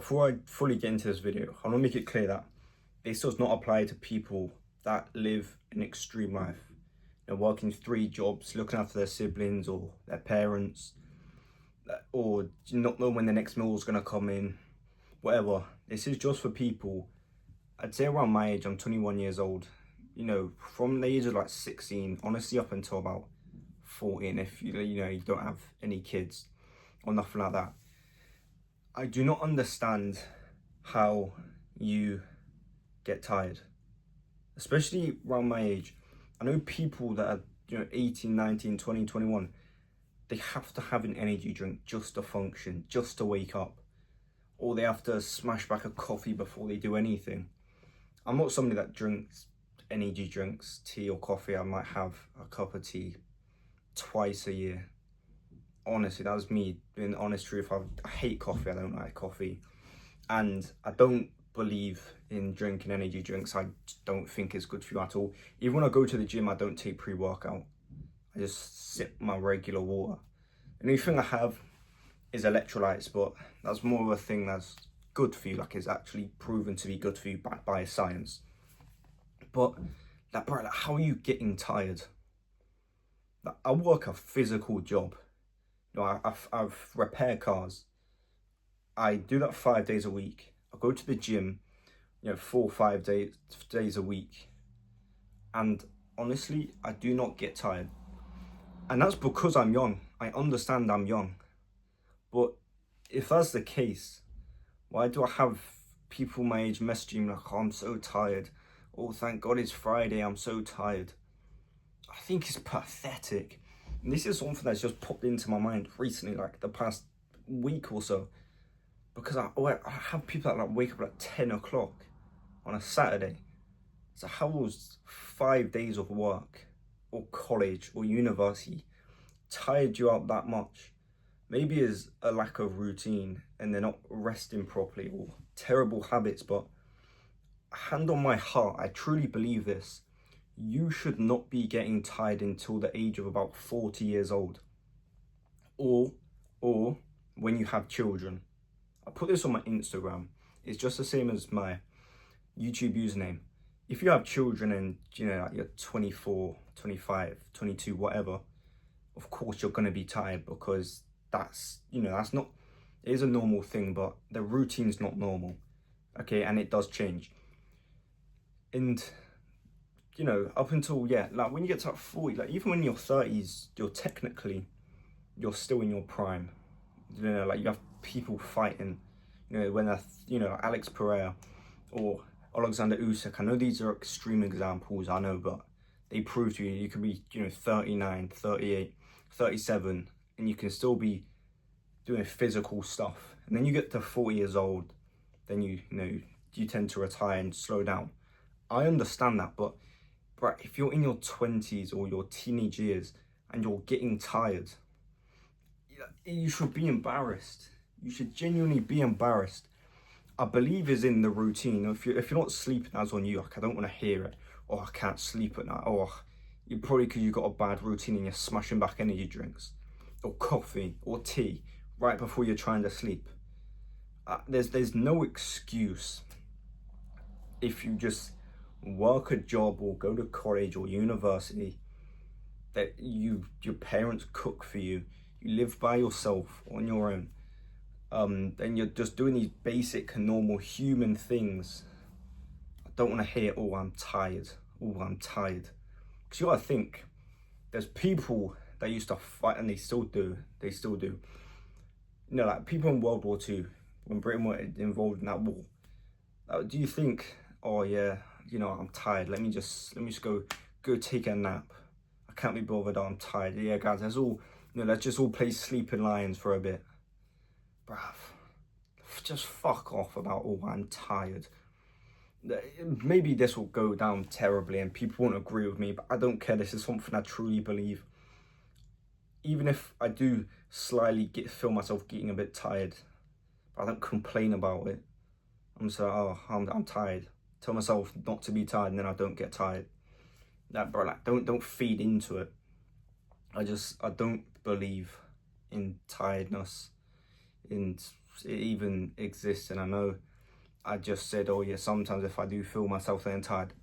Before I fully get into this video, I want to make it clear that this does not apply to people that live an extreme life. You know, working 3 jobs, looking after their siblings or their parents, or not knowing when the next meal is going to come in, whatever. This is just for people, I'd say around my age. I'm 21 years old. You know, from the age of like 16, honestly, up until about 14, if you don't have any kids or nothing like that. I do not understand how you get tired, especially around my age. I know people that are 18, 19, 20, 21. They have to have an energy drink just to function, just to wake up, or they have to smash back a coffee before they do anything. I'm not somebody that drinks energy drinks, tea or coffee. I might have a cup of tea twice a year. Honestly, that was me being the honest truth. I hate coffee. I don't like coffee, and I don't believe in drinking energy drinks. I don't think it's good for you at all. Even when I go to the gym, I don't take pre-workout. I just sip my regular water. The only thing I have is electrolytes, but that's more of a thing that's good for you, like it's actually proven to be good for you by science. But bro, how are you getting tired? I work a physical job. I've repair cars. I do that 5 days a week. I go to the gym, 4 or 5 days a week. And honestly, I do not get tired. And that's because I'm young. I understand I'm young. But if that's the case, why do I have people my age messaging me like, oh, I'm so tired. Oh, thank God it's Friday, I'm so tired. I think it's pathetic. And this is something that's just popped into my mind recently, like the past week or so. Because I have people that wake up at 10 o'clock on a Saturday. So how was 5 days of work or college or university tired you out that much? Maybe it's a lack of routine and they're not resting properly or terrible habits, but hand on my heart, I truly believe this. You should not be getting tired until the age of about 40 years old. Or when you have children. I put this on my Instagram. It's just the same as my YouTube username. If you have children and you're 24, 25, 22, whatever, of course you're going to be tired because that's not, it is a normal thing, but the routine's not normal. Okay, and it does change. And up until like when you get to 40, like even when you're 30s, you're still in your prime. Like you have people fighting, when Alex Pereira or Alexander Usyk. I know these are extreme examples, I know, but they prove to you can be 39, 38, 37, and you can still be doing physical stuff. And then you get to 40 years old, then you tend to retire and slow down. I understand that, but if you're in your 20s or your teenage years and you're getting tired, you should be embarrassed. You should genuinely be embarrassed. I believe is in the routine. If you're not sleeping, that's on you. Like, I don't want to hear it. Oh, I can't sleep at night. Oh, you probably because you've got a bad routine and you're smashing back energy drinks or coffee or tea right before you're trying to sleep. There's no excuse if you just work a job or go to college or university that your parents cook for you, you live by yourself on your own, then you're just doing these basic normal human things. I don't want to hear, oh, I'm tired, because you gotta think, there's people that used to fight and they still do, like people in World War II, when Britain were involved in that war. Do you think, oh yeah, I'm tired, let me just go take a nap, I can't be bothered, I'm tired, yeah guys, let's just all play Sleeping Lions for a bit. Bruv, just fuck off about, oh, I'm tired. Maybe this will go down terribly and people won't agree with me, but I don't care. This is something I truly believe. Even if I do slightly feel myself getting a bit tired, but I don't complain about it. I'm just like, oh, I'm tired. Tell myself not to be tired and then I don't get tired. Bro, don't feed into it. I don't believe in tiredness, in it even exists. And I know I just said, oh yeah, sometimes if I do feel myself feeling tired,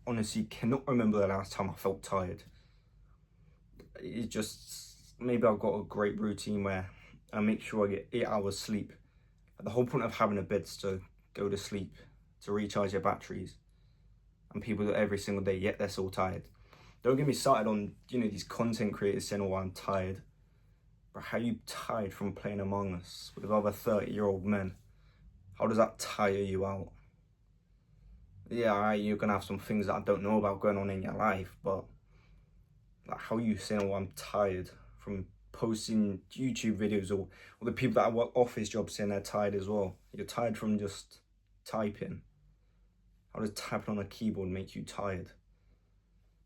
honestly cannot remember the last time I felt tired. It's just, maybe I've got a great routine where I make sure I get 8 hours sleep. The whole point of having a bed is to go to sleep, to recharge your batteries. And people do it every single day, yet they're so tired. Don't get me started on, these content creators saying, oh, I'm tired. But how are you tired from playing Among Us with other 30-year-old men? How does that tire you out? Yeah, alright, you're gonna have some things that I don't know about going on in your life, but like, how are you saying, oh, I'm tired from posting YouTube videos, or the people that work office jobs saying they're tired as well? You're tired from just typing. How does typing on a keyboard make you tired?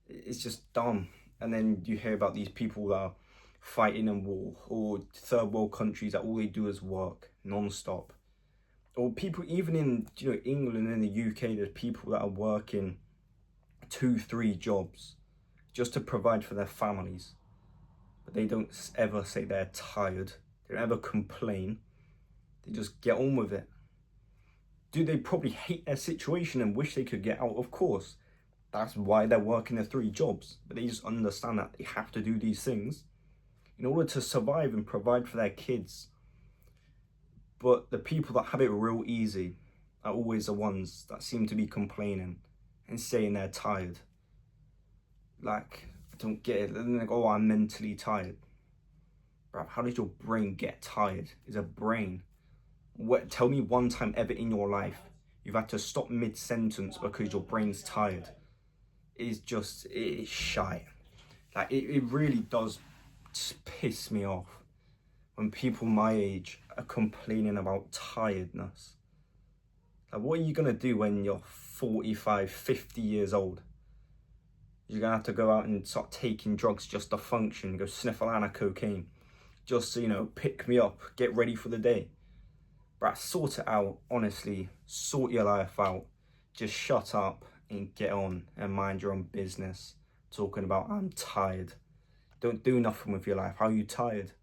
It's just dumb. And then you hear about these people that are fighting in war, or third world countries that all they do is work non-stop. Or people even in England and the UK, there's people that are working 2-3 jobs just to provide for their families. But they don't ever say they're tired. They don't ever complain. They just get on with it. Do they probably hate their situation and wish they could get out? Of course. That's why they're working the 3 jobs. But they just understand that they have to do these things in order to survive and provide for their kids. But the people that have it real easy are always the ones that seem to be complaining and saying they're tired. Like, I don't get it. And they go, oh, I'm mentally tired. Bruv, how did your brain get tired? Is a brain. Tell me one time ever in your life you've had to stop mid-sentence because your brain's tired. It's shite. Like, it really does just piss me off when people my age are complaining about tiredness. Like, what are you gonna do when you're 45, 50 years old? You're gonna have to go out and start taking drugs just to function, go sniff a line of cocaine, just to, pick me up, get ready for the day. But sort it out, honestly, sort your life out. Just shut up and get on and mind your own business. Talking about, I'm tired. Don't do nothing with your life. How are you tired?